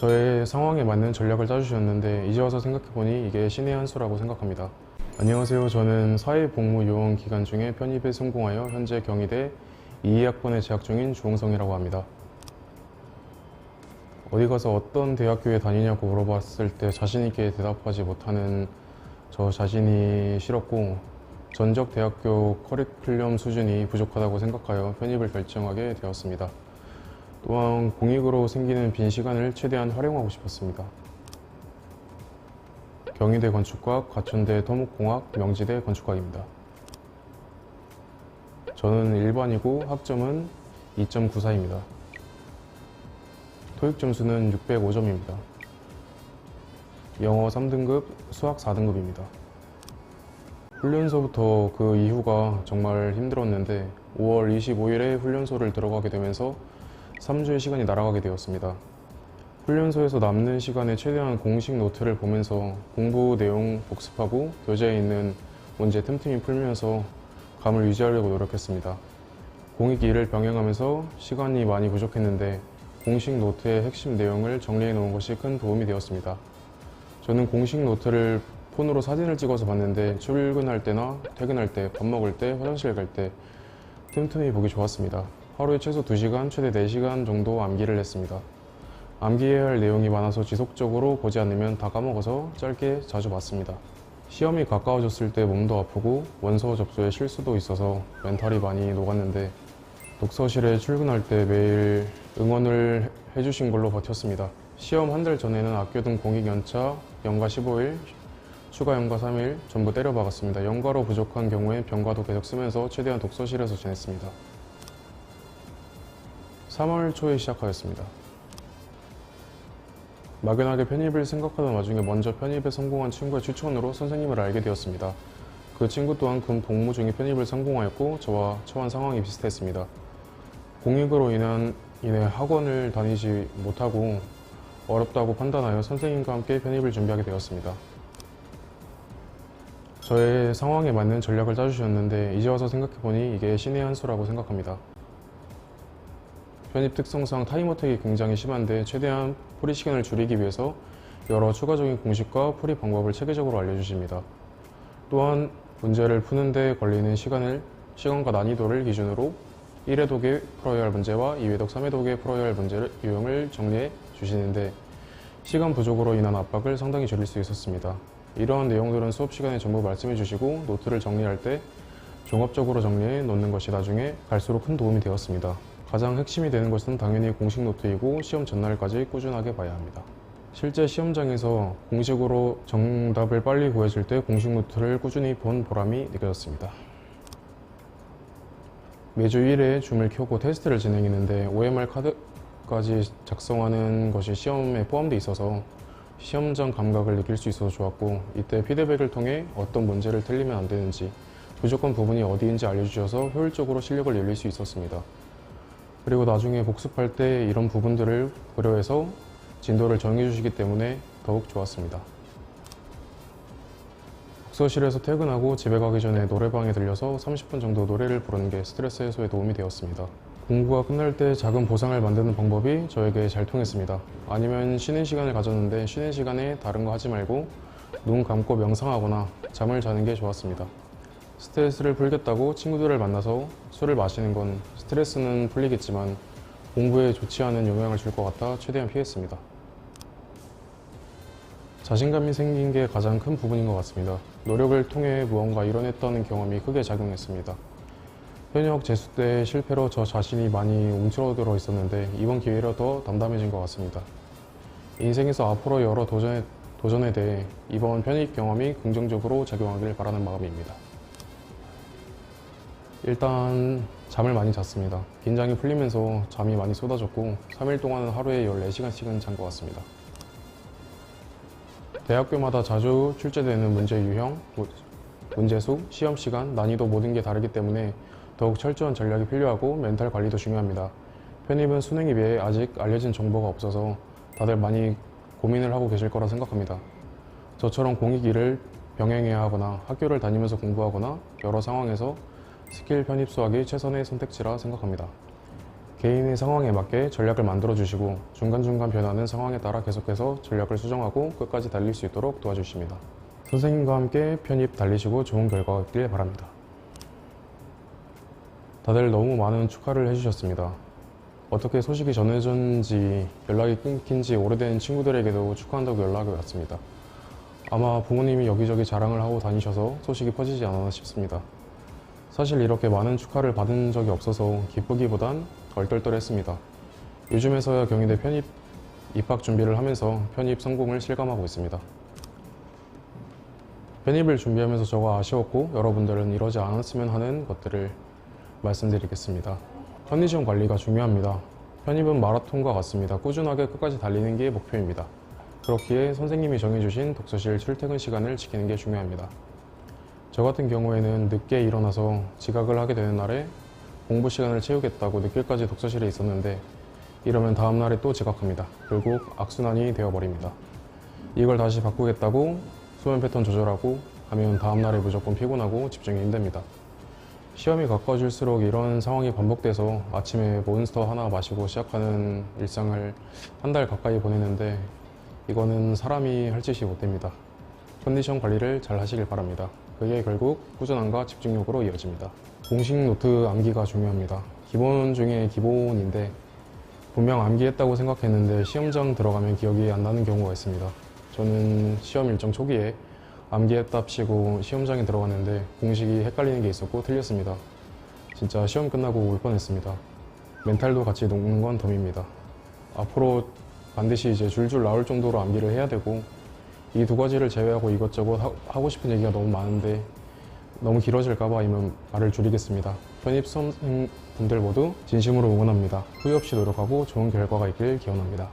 저의 상황에 맞는 전략을 짜주셨는데 이제 와서 생각해보니 이게 신의 한 수라고 생각합니다. 안녕하세요. 저는 사회복무요원 기간 중에 편입에 성공하여 현재 경희대 2학번에 재학 중인 주홍성이라고 합니다. 어디 가서 어떤 대학교에 다니냐고 물어봤을 때 자신있게 대답하지 못하는 저 자신이 싫었고, 전적 대학교 커리큘럼 수준이 부족하다고 생각하여 편입을 결정하게 되었습니다. 또한 공익으로 생기는 빈 시간을 최대한 활용하고 싶었습니다. 경희대 건축학, 가천대 토목공학, 명지대 건축학입니다. 저는 일반이고 학점은 2.94입니다. 토익 점수는 605점입니다. 영어 3등급, 수학 4등급입니다. 훈련소부터 그 이후가 정말 힘들었는데 5월 25일에 훈련소를 들어가게 되면서 3주의 시간이 날아가게 되었습니다. 훈련소에서 남는 시간에 최대한 공식 노트를 보면서 공부 내용 복습하고 교재에 있는 문제 틈틈이 풀면서 감을 유지하려고 노력했습니다. 공익 2를 병행하면서 시간이 많이 부족했는데 공식 노트의 핵심 내용을 정리해 놓은 것이 큰 도움이 되었습니다. 저는 공식 노트를 폰으로 사진을 찍어서 봤는데 출근할 때나 퇴근할 때, 밥 먹을 때, 화장실 갈 때 틈틈이 보기 좋았습니다. 하루에 최소 2시간, 최대 4시간 정도 암기를 했습니다. 암기해야 할 내용이 많아서 지속적으로 보지 않으면 다 까먹어서 짧게 자주 봤습니다. 시험이 가까워졌을 때 몸도 아프고 원서 접수에 실수도 있어서 멘탈이 많이 녹았는데 독서실에 출근할 때 매일 응원을 해주신 걸로 버텼습니다. 시험 한 달 전에는 아껴둔 공익 연차, 연가 15일, 추가 연가 3일 전부 때려박았습니다. 연가로 부족한 경우에 병가도 계속 쓰면서 최대한 독서실에서 지냈습니다. 3월 초에 시작하였습니다. 막연하게 편입을 생각하던 와중에 먼저 편입에 성공한 친구의 추천으로 선생님을 알게 되었습니다. 그 친구 또한 금 복무 중에 편입을 성공하였고 저와 처한 상황이 비슷했습니다. 공익으로 인해 학원을 다니지 못하고 어렵다고 판단하여 선생님과 함께 편입을 준비하게 되었습니다. 저의 상황에 맞는 전략을 짜주셨는데 이제 와서 생각해보니 이게 신의 한 수라고 생각합니다. 편입 특성상 타임어택이 굉장히 심한데 최대한 풀이 시간을 줄이기 위해서 여러 추가적인 공식과 풀이 방법을 체계적으로 알려주십니다. 또한 문제를 푸는데 걸리는 시간과 난이도를 기준으로 1회독에 풀어야 할 문제와 2회독, 3회독에 풀어야 할 문제를 유형을 정리해 주시는데 시간 부족으로 인한 압박을 상당히 줄일 수 있었습니다. 이러한 내용들은 수업 시간에 전부 말씀해 주시고 노트를 정리할 때 종합적으로 정리해 놓는 것이 나중에 갈수록 큰 도움이 되었습니다. 가장 핵심이 되는 것은 당연히 공식 노트이고 시험 전날까지 꾸준하게 봐야 합니다. 실제 시험장에서 공식으로 정답을 빨리 구해줄 때 공식 노트를 꾸준히 본 보람이 느껴졌습니다. 매주 1회 줌을 켜고 테스트를 진행했는데 OMR 카드까지 작성하는 것이 시험에 포함되어 있어서 시험장 감각을 느낄 수 있어서 좋았고, 이때 피드백을 통해 어떤 문제를 틀리면 안 되는지, 부족한 부분이 어디인지 알려주셔서 효율적으로 실력을 늘릴 수 있었습니다. 그리고 나중에 복습할 때 이런 부분들을 고려해서 진도를 정해주시기 때문에 더욱 좋았습니다. 독서실에서 퇴근하고 집에 가기 전에 노래방에 들려서 30분 정도 노래를 부르는 게 스트레스 해소에 도움이 되었습니다. 공부가 끝날 때 작은 보상을 만드는 방법이 저에게 잘 통했습니다. 아니면 쉬는 시간을 가졌는데 쉬는 시간에 다른 거 하지 말고 눈 감고 명상하거나 잠을 자는 게 좋았습니다. 스트레스를 풀겠다고 친구들을 만나서 술을 마시는 건 스트레스는 풀리겠지만 공부에 좋지 않은 영향을 줄 것 같아 최대한 피했습니다. 자신감이 생긴 게 가장 큰 부분인 것 같습니다. 노력을 통해 무언가 이뤄냈다는 경험이 크게 작용했습니다. 현역 재수 때 실패로 저 자신이 많이 움츠러들어 있었는데 이번 기회로 더 담담해진 것 같습니다. 인생에서 앞으로 여러 도전에 대해 이번 편입 경험이 긍정적으로 작용하길 바라는 마음입니다. 일단 잠을 많이 잤습니다. 긴장이 풀리면서 잠이 많이 쏟아졌고 3일 동안은 하루에 14시간씩은 잔 것 같습니다. 대학교마다 자주 출제되는 문제 유형, 문제수, 시험시간, 난이도 모든 게 다르기 때문에 더욱 철저한 전략이 필요하고 멘탈 관리도 중요합니다. 편입은 수능에 비해 아직 알려진 정보가 없어서 다들 많이 고민을 하고 계실 거라 생각합니다. 저처럼 공익 2를 병행해야 하거나 학교를 다니면서 공부하거나 여러 상황에서 스킬 편입 수학이 최선의 선택지라 생각합니다. 개인의 상황에 맞게 전략을 만들어 주시고 중간중간 변하는 상황에 따라 계속해서 전략을 수정하고 끝까지 달릴 수 있도록 도와주십니다. 선생님과 함께 편입 달리시고 좋은 결과가 있길 바랍니다. 다들 너무 많은 축하를 해주셨습니다. 어떻게 소식이 전해졌는지 연락이 끊긴 지 오래된 친구들에게도 축하한다고 연락이 왔습니다. 아마 부모님이 여기저기 자랑을 하고 다니셔서 소식이 퍼지지 않았나 싶습니다. 사실 이렇게 많은 축하를 받은 적이 없어서 기쁘기보단 얼떨떨했습니다. 요즘에서야 경희대 편입 입학 준비를 하면서 편입 성공을 실감하고 있습니다. 편입을 준비하면서 저가 아쉬웠고 여러분들은 이러지 않았으면 하는 것들을 말씀드리겠습니다. 컨디션 관리가 중요합니다. 편입은 마라톤과 같습니다. 꾸준하게 끝까지 달리는 게 목표입니다. 그렇기에 선생님이 정해주신 독서실 출퇴근 시간을 지키는 게 중요합니다. 저 같은 경우에는 늦게 일어나서 지각을 하게 되는 날에 공부 시간을 채우겠다고 늦게까지 독서실에 있었는데 이러면 다음 날에 또 지각합니다. 결국 악순환이 되어버립니다. 이걸 다시 바꾸겠다고 수면 패턴 조절하고 하면 다음 날에 무조건 피곤하고 집중이 힘듭니다. 시험이 가까워질수록 이런 상황이 반복돼서 아침에 몬스터 하나 마시고 시작하는 일상을 한 달 가까이 보내는데 이거는 사람이 할 짓이 못 됩니다. 컨디션 관리를 잘 하시길 바랍니다. 그게 결국 꾸준함과 집중력으로 이어집니다. 공식 노트 암기가 중요합니다. 기본 중에 기본인데 분명 암기했다고 생각했는데 시험장 들어가면 기억이 안 나는 경우가 있습니다. 저는 시험 일정 초기에 암기했답시고 시험장에 들어갔는데 공식이 헷갈리는 게 있었고 틀렸습니다. 진짜 시험 끝나고 울 뻔했습니다. 멘탈도 같이 녹는 건 덤입니다. 앞으로 반드시 이제 줄줄 나올 정도로 암기를 해야 되고 이 두 가지를 제외하고 이것저것 하고 싶은 얘기가 너무 많은데 너무 길어질까봐 이만 말을 줄이겠습니다. 편입 수험생분들 모두 진심으로 응원합니다. 후회 없이 노력하고 좋은 결과가 있길 기원합니다.